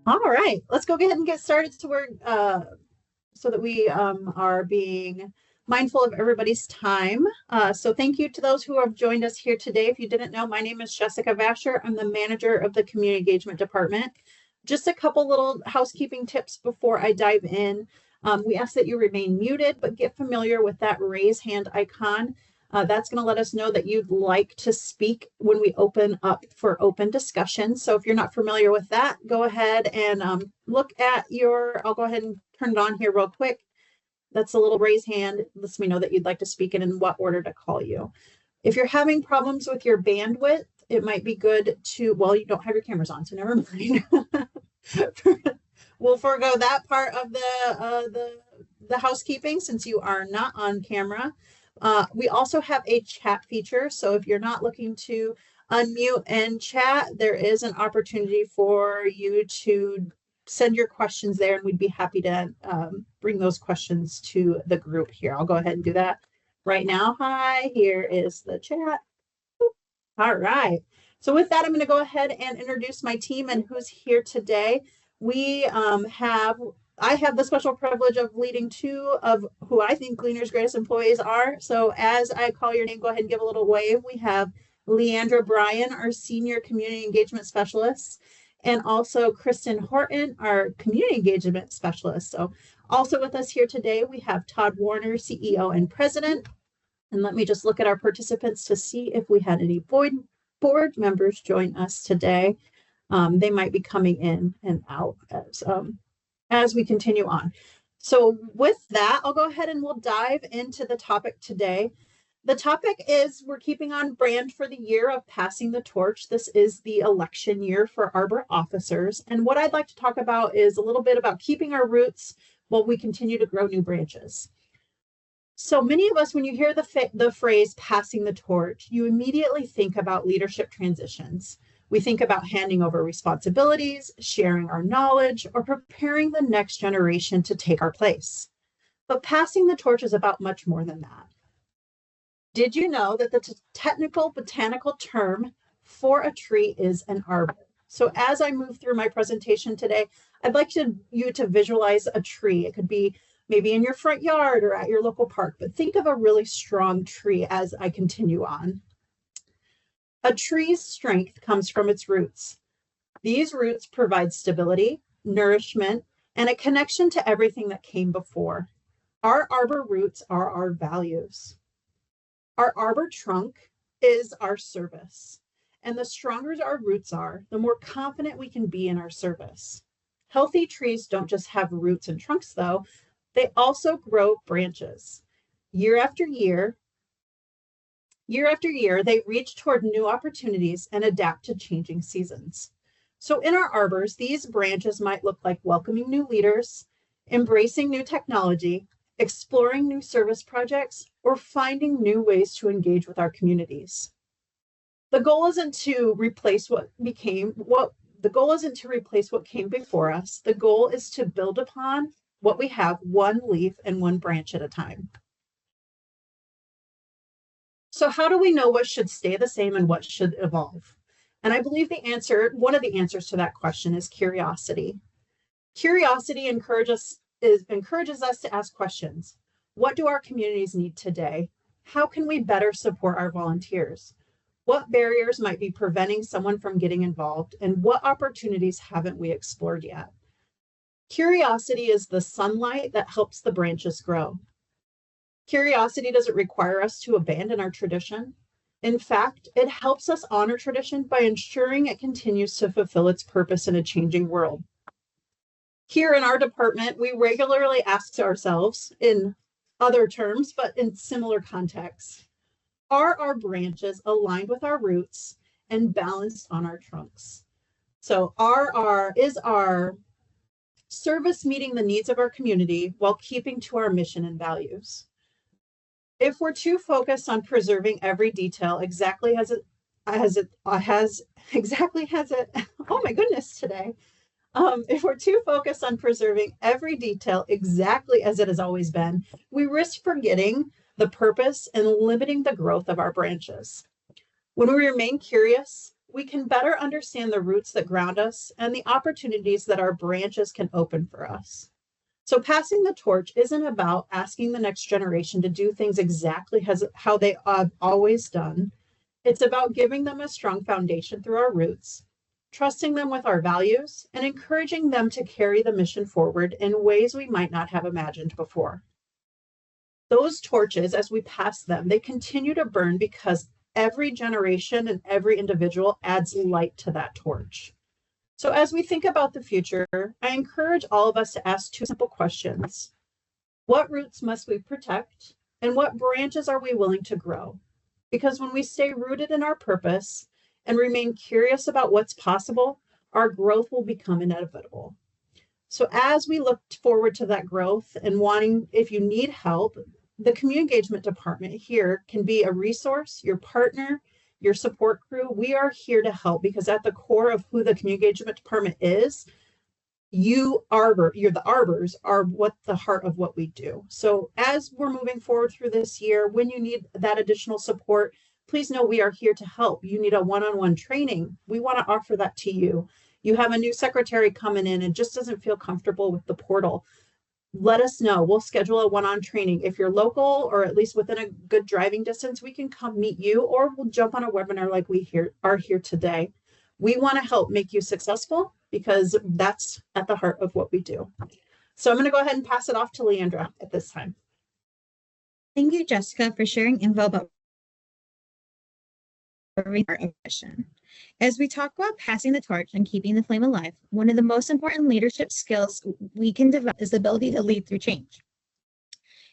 All right, let's go ahead and get started so that we are being mindful of everybody's time. So thank you to those who have joined us here today. If you didn't know, my name is Jessica Vasher. I'm the manager of the Community Engagement Department. Just a couple little housekeeping tips before I dive in. We ask that you remain muted, but get familiar with that raise hand icon. That's going to let us know that you'd like to speak when we open up for open discussion. So if you're not familiar with that, go ahead and look at I'll go ahead and turn it on here real quick. That's a little raise hand. Lets me know that you'd like to speak and in what order to call you. If you're having problems with your bandwidth, it might be good well, you don't have your cameras on, so never mind. We'll forego that part of the housekeeping since you are not on camera. We also have a chat feature. So if you're not looking to unmute and chat, there is an opportunity for you to send your questions there, and we'd be happy to bring those questions to the group here. I'll go ahead and do that right now. Hi, here is the chat. All right. So with that, I'm going to go ahead and introduce my team and who's here today. I have the special privilege of leading two of who I think Gleaner's greatest employees are. So as I call your name, go ahead and give a little wave. We have Leandra Bryan, our Senior Community Engagement Specialist, and also Kristen Horton, our Community Engagement Specialist. So also with us here today, we have Todd Warner, CEO and President. And let me just look at our participants to see if we had any board members join us today. They might be coming in and out as we continue on. So with that, I'll go ahead and we'll dive into the topic today. The topic is we're keeping on brand for the year of passing the torch. This is the election year for Arbor officers. And what I'd like to talk about is a little bit about keeping our roots while we continue to grow new branches. So many of us, when you hear the phrase passing the torch, you immediately think about leadership transitions. We think about handing over responsibilities, sharing our knowledge, or preparing the next generation to take our place. But passing the torch is about much more than that. Did you know that the technical botanical term for a tree is an arbor? So as I move through my presentation today, I'd like you to visualize a tree. It could be maybe in your front yard or at your local park, but think of a really strong tree as I continue on. A tree's strength comes from its roots. These roots provide stability, nourishment, and a connection to everything that came before. Our arbor roots are our values. Our arbor trunk is our service. And the stronger our roots are, the more confident we can be in our service. Healthy trees don't just have roots and trunks, though. They also grow branches. Year after year, they reach toward new opportunities and adapt to changing seasons. So in our arbors, these branches might look like welcoming new leaders, embracing new technology, exploring new service projects, or finding new ways to engage with our communities. The goal isn't to replace what came before us. The goal is to build upon what we have, one leaf and one branch at a time. So how do we know what should stay the same and what should evolve? And I believe one of the answers to that question is curiosity. Curiosity encourages us to ask questions. What do our communities need today? How can we better support our volunteers? What barriers might be preventing someone from getting involved? And what opportunities haven't we explored yet? Curiosity is the sunlight that helps the branches grow. Curiosity doesn't require us to abandon our tradition. In fact, it helps us honor tradition by ensuring it continues to fulfill its purpose in a changing world. Here in our department, we regularly ask ourselves, in other terms, but in similar contexts, are our branches aligned with our roots and balanced on our trunks? So is our service meeting the needs of our community while keeping to our mission and values? If we're too focused on preserving every detail exactly as it, oh my goodness, today. If we're too focused on preserving every detail exactly as it has always been, we risk forgetting the purpose and limiting the growth of our branches. When we remain curious, we can better understand the roots that ground us and the opportunities that our branches can open for us. So passing the torch isn't about asking the next generation to do things exactly as how they have always done. It's about giving them a strong foundation through our roots, trusting them with our values, and encouraging them to carry the mission forward in ways we might not have imagined before. Those torches, as we pass them, they continue to burn because every generation and every individual adds light to that torch. So as we think about the future, I encourage all of us to ask two simple questions. What roots must we protect? And what branches are we willing to grow? Because when we stay rooted in our purpose and remain curious about what's possible, our growth will become inevitable. So as we look forward to that growth and wanting, if you need help, the community engagement department here can be a resource, your partner, your support crew. We are here to help because at the core of who the community engagement department is, you're the arbors are what the heart of what we do. So as we're moving forward through this year, when you need that additional support, please know we are here to help. You need a one-on-one training. We want to offer that to you. You have a new secretary coming in and just doesn't feel comfortable with the portal. Let us know. We'll schedule a one-on training. If you're local or at least within a good driving distance, we can come meet you or we'll jump on a webinar like we are here today. We want to help make you successful because that's at the heart of what we do. So I'm going to go ahead and pass it off to Leandra at this time. Thank you, Jessica, for sharing info about our mission. As we talk about passing the torch and keeping the flame alive, one of the most important leadership skills we can develop is the ability to lead through change.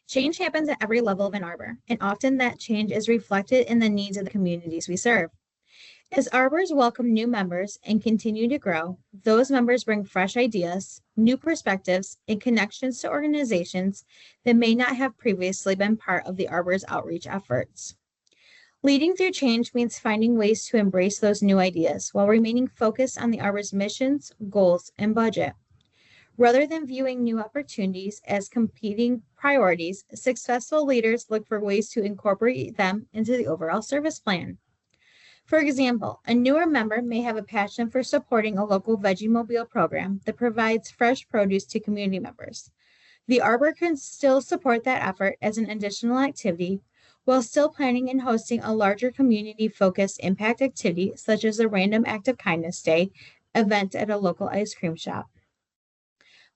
Change happens at every level of an arbor, and often that change is reflected in the needs of the communities we serve. As arbors welcome new members and continue to grow, those members bring fresh ideas, new perspectives, and connections to organizations that may not have previously been part of the arbor's outreach efforts. Leading through change means finding ways to embrace those new ideas while remaining focused on the arbor's missions, goals, and budget. Rather than viewing new opportunities as competing priorities, successful leaders look for ways to incorporate them into the overall service plan. For example, a newer member may have a passion for supporting a local Vegemobile program that provides fresh produce to community members. The Arbor can still support that effort as an additional activity while still planning and hosting a larger community-focused impact activity such as a Random Act of Kindness Day event at a local ice cream shop.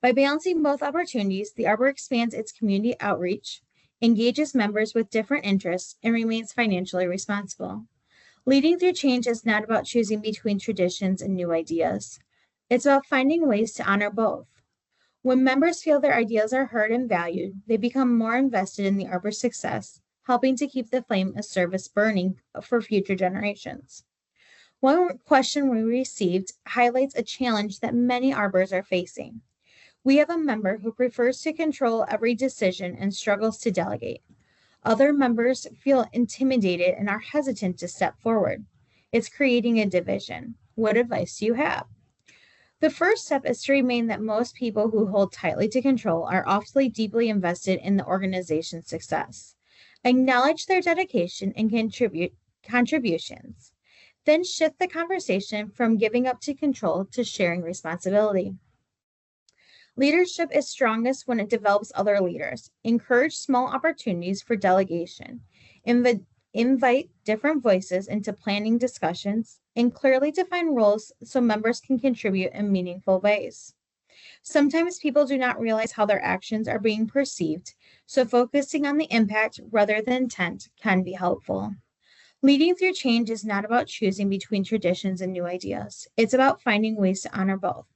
By balancing both opportunities, the Arbor expands its community outreach, engages members with different interests, and remains financially responsible. Leading through change is not about choosing between traditions and new ideas. It's about finding ways to honor both. When members feel their ideas are heard and valued, they become more invested in the Arbor's success, helping to keep the flame of service burning for future generations. One question we received highlights a challenge that many arbors are facing. We have a member who prefers to control every decision and struggles to delegate. Other members feel intimidated and are hesitant to step forward. It's creating a division. What advice do you have? The first step is to remain that most people who hold tightly to control are awfully deeply invested in the organization's success. Acknowledge their dedication and contributions. Then shift the conversation from giving up to control to sharing responsibility. Leadership is strongest when it develops other leaders. Encourage small opportunities for delegation. Invite different voices into planning discussions and clearly define roles so members can contribute in meaningful ways. Sometimes people do not realize how their actions are being perceived, so focusing on the impact rather than intent can be helpful. Leading through change is not about choosing between traditions and new ideas. It's about finding ways to honor both.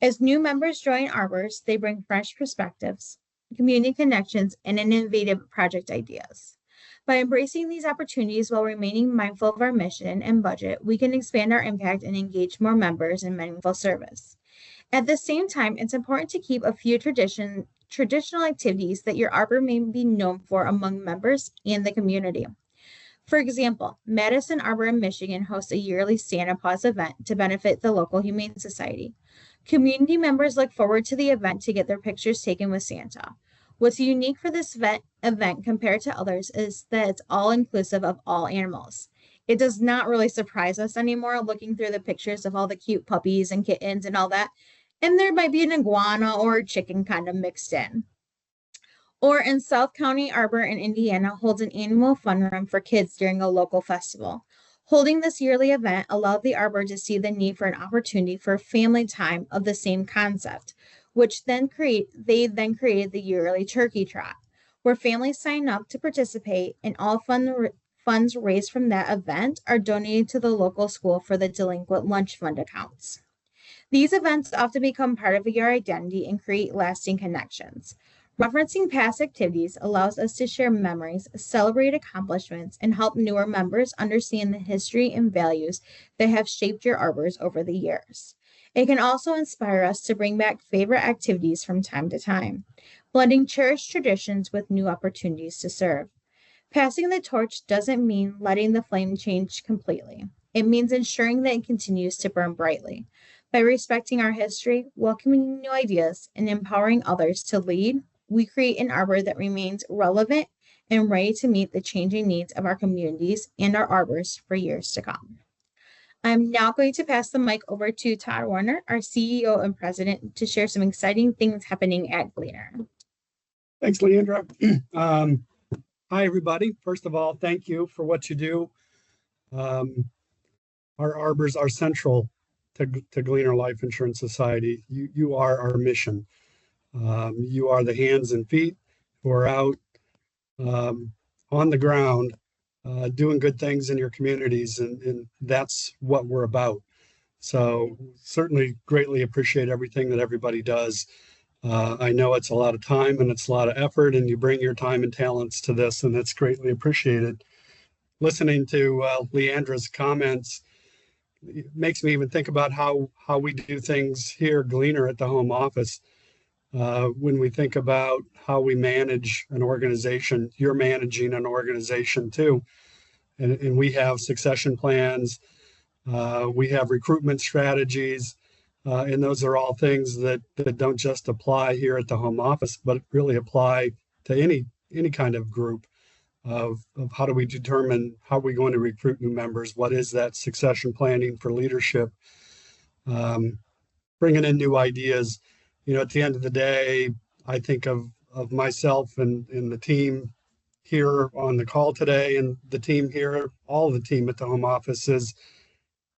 As new members join Arbors, they bring fresh perspectives, community connections, and innovative project ideas. By embracing these opportunities while remaining mindful of our mission and budget, we can expand our impact and engage more members in meaningful service. At the same time, it's important to keep a few traditional activities that your Arbor may be known for among members and the community. For example, Madison Arbor in Michigan hosts a yearly Santa Paws event to benefit the local Humane Society. Community members look forward to the event to get their pictures taken with Santa. What's unique for this event compared to others is that it's all inclusive of all animals. It does not really surprise us anymore looking through the pictures of all the cute puppies and kittens and all that. And there might be an iguana or a chicken kind of mixed in. Or in South County, Arbor in Indiana holds an annual fun run for kids during a local festival. Holding this yearly event allowed the Arbor to see the need for an opportunity for family time of the same concept, which they then created the yearly turkey trot, where families sign up to participate and all funds raised from that event are donated to the local school for the delinquent lunch fund accounts. These events often become part of your identity and create lasting connections. Referencing past activities allows us to share memories, celebrate accomplishments, and help newer members understand the history and values that have shaped your arbors over the years. It can also inspire us to bring back favorite activities from time to time, blending cherished traditions with new opportunities to serve. Passing the torch doesn't mean letting the flame change completely. It means ensuring that it continues to burn brightly. By respecting our history, welcoming new ideas, and empowering others to lead, we create an arbor that remains relevant and ready to meet the changing needs of our communities and our arbors for years to come. I'm now going to pass the mic over to Todd Warner, our CEO and president, to share some exciting things happening at Gleaner. Thanks, Leandra. Hi, everybody. First of all, thank you for what you do. Our arbors are central to Gleaner Life Insurance Society. You are our mission. You are the hands and feet who are out on the ground doing good things in your communities, and that's what we're about. So certainly greatly appreciate everything that everybody does. I know it's a lot of time and it's a lot of effort, and you bring your time and talents to this, and it's greatly appreciated. Listening to Leandra's comments, it makes me even think about how we do things here, Gleaner, at the home office. When we think about how we manage an organization, you're managing an organization too. And we have succession plans, we have recruitment strategies, and those are all things that don't just apply here at the home office, but really apply to any kind of group of how do we determine how we're going to recruit new members, what is that succession planning for leadership, bringing in new ideas. At the end of the day, I think of myself and the team here on the call today, and the team here, all the team at the home office, is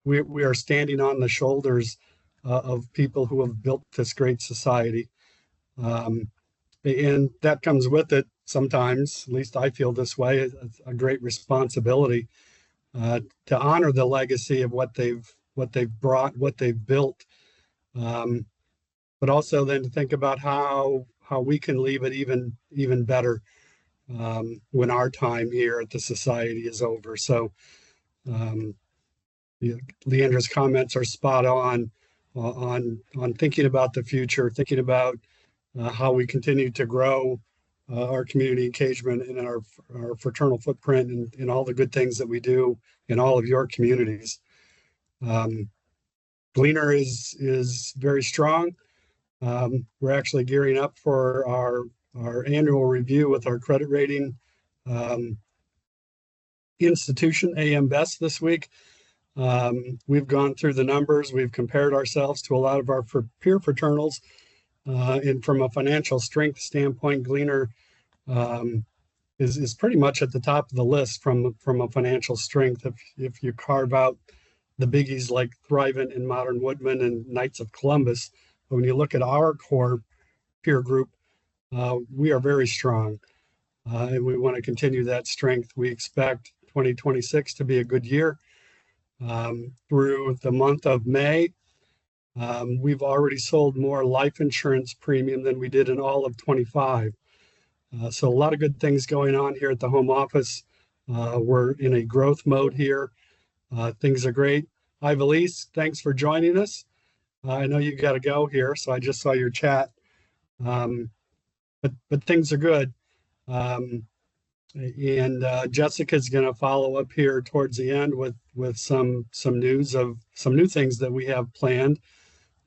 we are standing on the shoulders of people who have built this great society. And that comes with it sometimes, at least I feel this way, a great responsibility to honor the legacy of what they've brought, what they've built, but also then to think about how we can leave it even better when our time here at the society is over. So Leandra's comments are spot on thinking about the future, thinking about how we continue to grow our community engagement and our fraternal footprint and all the good things that we do in all of your communities. Gleaner is very strong. We're actually gearing up for our annual review with our credit rating institution, AM Best, this week. We've gone through the numbers. We've compared ourselves to a lot of our peer fraternals. And from a financial strength standpoint, Gleaner is pretty much at the top of the list from a financial strength. If you carve out the biggies like Thrivent and Modern Woodman and Knights of Columbus, but when you look at our core peer group, we are very strong, and we want to continue that strength. We expect 2026 to be a good year. Through the month of May, we've already sold more life insurance premium than we did in all of 25. So a lot of good things going on here at the home office. We're in a growth mode here. Things are great. Hi, Valise, thanks for joining us. I know you got to go here, so I just saw your chat. But things are good. And Jessica's going to follow up here towards the end with some news of some new things that we have planned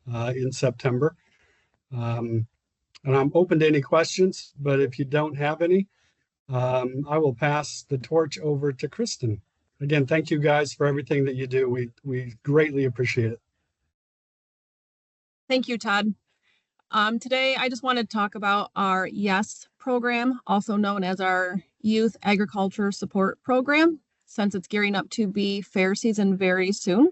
in September. And I'm open to any questions, but if you don't have any, I will pass the torch over to Kristen. again, thank you guys for everything that you do. We greatly appreciate it. Thank you, Todd. Today, I just want to talk about our YES program, also known as our Youth Agriculture Support Program, since it's gearing up to be fair season very soon.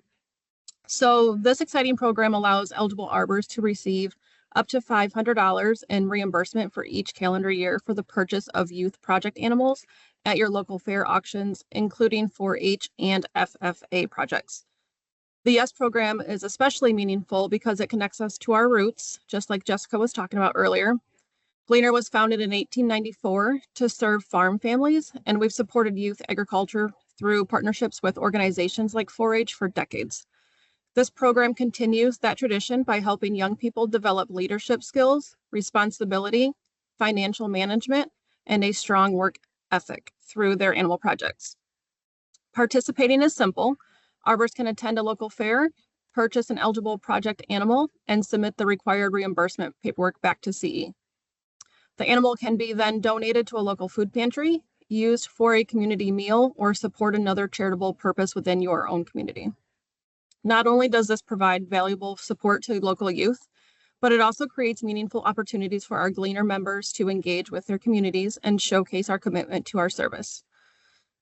So this exciting program allows eligible arbors to receive up to $500 in reimbursement for each calendar year for the purchase of youth project animals at your local fair auctions, including 4-H and FFA projects. The YES program is especially meaningful because it connects us to our roots, just like Jessica was talking about earlier. Gleaner was founded in 1894 to serve farm families, and we've supported youth agriculture through partnerships with organizations like 4-H for decades. This program continues that tradition by helping young people develop leadership skills, responsibility, financial management, and a strong work ethic through their animal projects. Participating is simple. Arbors can attend a local fair, purchase an eligible project animal, and submit the required reimbursement paperwork back to CE. The animal can be then donated to a local food pantry, used for a community meal, or support another charitable purpose within your own community. Not only does this provide valuable support to local youth, but it also creates meaningful opportunities for our Gleaner members to engage with their communities and showcase our commitment to our service.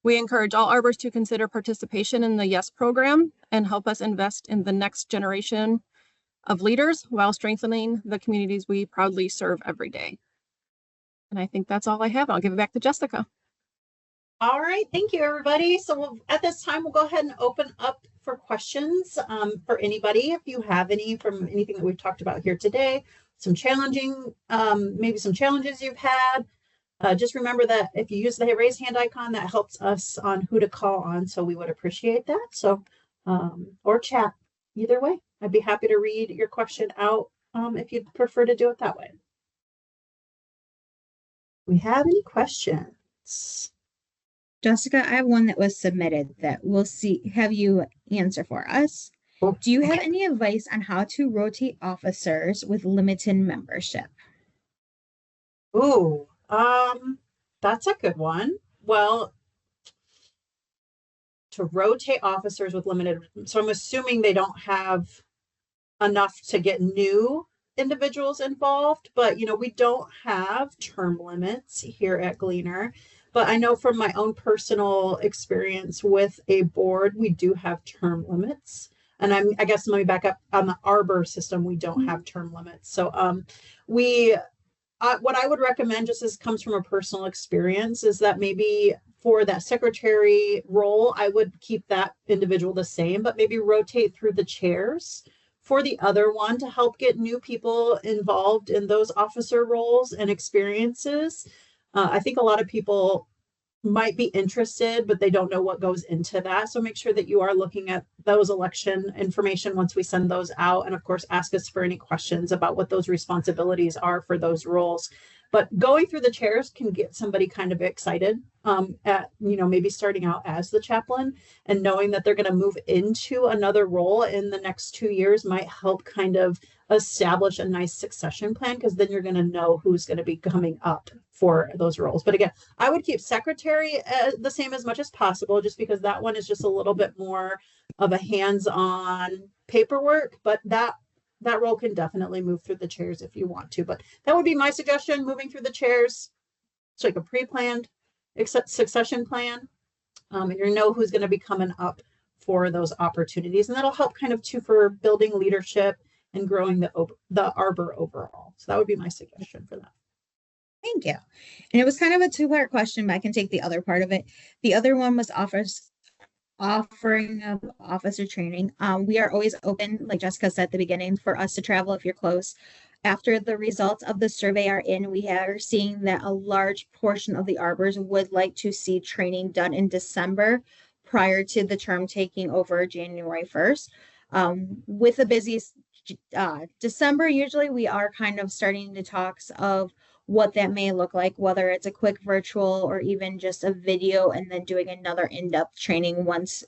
We encourage all arbors to consider participation in the YES program and help us invest in the next generation of leaders while strengthening the communities we proudly serve every day. And I think that's all I have. I'll give it back to Jessica. All right, thank you, everybody. So at this time, we'll go ahead and open up for questions for anybody. If you have any from anything that we've talked about here today, some challenging, maybe some challenges you've had. Just remember that if you use the raise hand icon, that helps us on who to call on. So we would appreciate that. So, or chat, either way. I'd be happy to read your question out if you'd prefer to do it that way. We have any questions? Jessica, I have one that was submitted that we'll have you answer for us. Cool. Do you have any advice on how to rotate officers with limited membership? Ooh, that's a good one. Well, to rotate officers with limited, so I'm assuming they don't have enough to get new individuals involved, but we don't have term limits here at Gleaner. But I know from my own personal experience with a board, we do have term limits. And I guess let me back up. On the Arbor system, we don't have term limits. So what I would recommend, just as comes from a personal experience, is that maybe for that secretary role, I would keep that individual the same, but maybe rotate through the chairs for the other one to help get new people involved in those officer roles and experiences. I think a lot of people might be interested, but they don't know what goes into that. So make sure that you are looking at those election information once we send those out. And of course, ask us for any questions about what those responsibilities are for those roles. But going through the chairs can get somebody kind of excited at, maybe starting out as the chaplain, and knowing that they're going to move into another role in the next 2 years might help kind of establish a nice succession plan, because then you're going to know who's going to be coming up for those roles. But again, I would keep secretary the same as much as possible, just because that one is just a little bit more of a hands-on paperwork, but that role can definitely move through the chairs if you want to. But that would be my suggestion, moving through the chairs. It's like a pre-planned succession plan, and you know who's going to be coming up for those opportunities, and that'll help kind of too for building leadership and growing the Arbor overall. So that would be my suggestion for that. Thank you. And it was kind of a two-part question, but I can take the other part of it. The other one was offering of officer training. We are always open, like Jessica said at the beginning, for us to travel if you're close. After the results of the survey are in, we are seeing that a large portion of the arbors would like to see training done in December prior to the term taking over January 1st. With the busy December, usually we are kind of starting to talks of what that may look like, whether it's a quick virtual or even just a video, and then doing another in-depth training once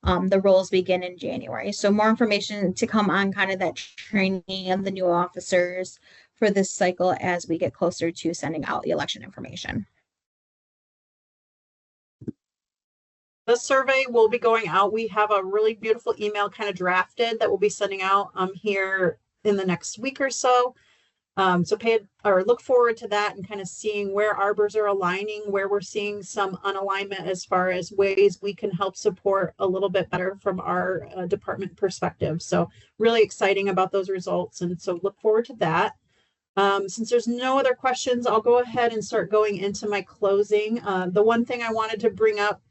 the roles begin in January. So more information to come on kind of that training of the new officers for this cycle as we get closer to sending out the election information. The survey will be going out. We have a really beautiful email kind of drafted that we'll be sending out here in the next week or so. So look forward to that and kind of seeing where arbors are aligning, where we're seeing some unalignment as far as ways we can help support a little bit better from our department perspective. So really exciting about those results. And so look forward to that. Since there's no other questions, I'll go ahead and start going into my closing. The one thing I wanted to bring up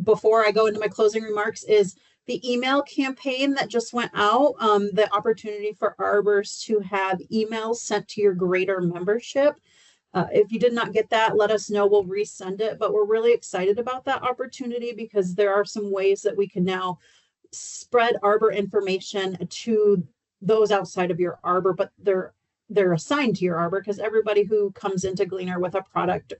before I go into my closing remarks is the email campaign that just went out, the opportunity for arbors to have emails sent to your greater membership. If you did not get that, let us know, we'll resend it, but we're really excited about that opportunity because there are some ways that we can now spread arbor information to those outside of your arbor, but they're assigned to your arbor because everybody who comes into Gleaner with a product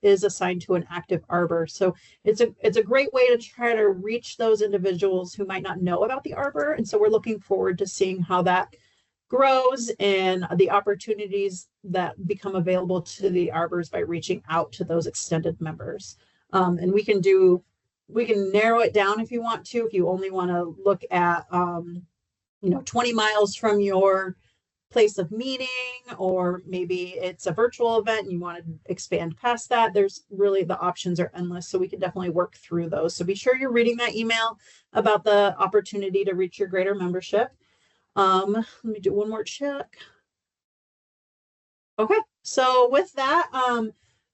is assigned to an active arbor. So it's a great way to try to reach those individuals who might not know about the arbor. And so we're looking forward to seeing how that grows and the opportunities that become available to the arbors by reaching out to those extended members. And we can narrow it down if you want to, if you only want to look at 20 miles from your place of meeting, or maybe it's a virtual event and you want to expand past that. There's really, the options are endless, so we can definitely work through those. So be sure you're reading that email about the opportunity to reach your greater membership. Let me do one more check. Okay, so with that,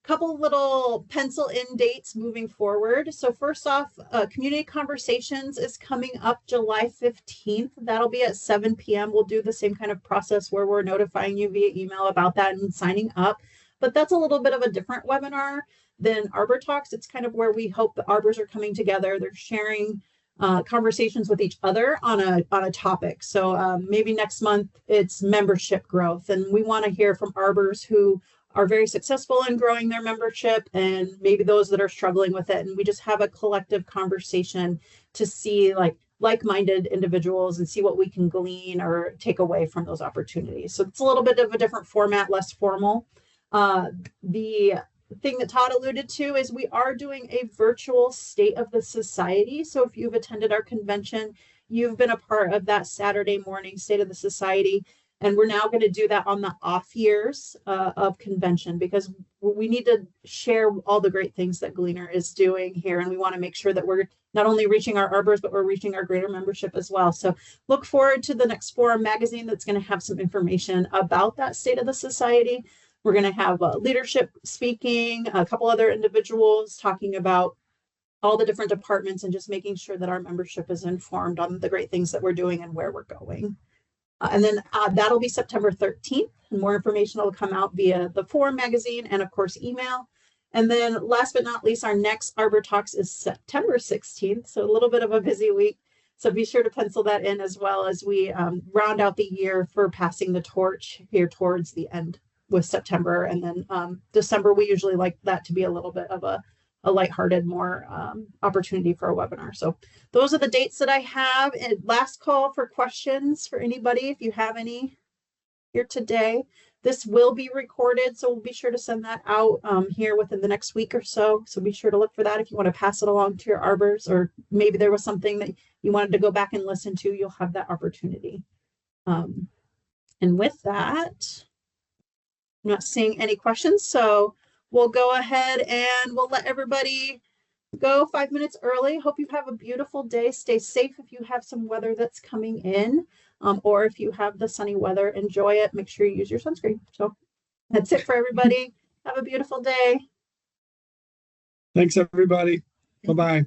couple little pencil in dates moving forward. So first off, Community Conversations is coming up July 15th. That'll be at 7 p.m. We'll do the same kind of process where we're notifying you via email about that and signing up. But that's a little bit of a different webinar than Arbor Talks. It's kind of where we hope the arbors are coming together. They're sharing conversations with each other on a topic. So maybe next month it's membership growth. And we want to hear from arbors who are very successful in growing their membership and maybe those that are struggling with it. And we just have a collective conversation to see like-minded individuals and see what we can glean or take away from those opportunities. So it's a little bit of a different format, less formal. The thing that Todd alluded to is we are doing a virtual State of the Society. So if you've attended our convention, you've been a part of that Saturday morning State of the Society. And we're now going to do that on the off years of convention because we need to share all the great things that Gleaner is doing here. And we want to make sure that we're not only reaching our arbors, but we're reaching our greater membership as well. So look forward to the next Forum magazine that's going to have some information about that State of the Society. We're going to have leadership speaking, a couple other individuals talking about all the different departments and just making sure that our membership is informed on the great things that we're doing and where we're going. And then that'll be September 13th. And more information will come out via the Forum magazine and, of course, email. And then last but not least, our next Arbor Talks is September 16th. So a little bit of a busy week. So be sure to pencil that in as well as we round out the year for passing the torch here towards the end with September. And then December, we usually like that to be a little bit of a lighthearted, more opportunity for a webinar. So those are the dates that I have. And last call for questions for anybody, if you have any here today. This will be recorded, so we'll be sure to send that out here within the next week or so. So be sure to look for that if you want to pass it along to your arbors, or maybe there was something that you wanted to go back and listen to, you'll have that opportunity. And with that, I'm not seeing any questions, so we'll go ahead and we'll let everybody go 5 minutes early. Hope you have a beautiful day. Stay safe if you have some weather that's coming in, or if you have the sunny weather, enjoy it. Make sure you use your sunscreen. So that's it for everybody. Have a beautiful day. Thanks, everybody. Bye-bye.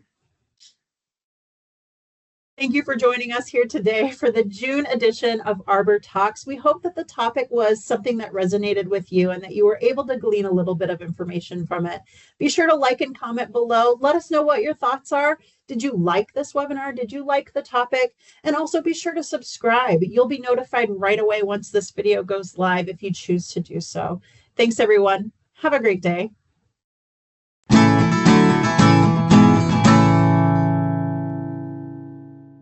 Thank you for joining us here today for the June edition of Arbor Talks. We hope that the topic was something that resonated with you and that you were able to glean a little bit of information from it. Be sure to like and comment below. Let us know what your thoughts are. Did you like this webinar? Did you like the topic? And also be sure to subscribe. You'll be notified right away once this video goes live if you choose to do so. Thanks, everyone. Have a great day.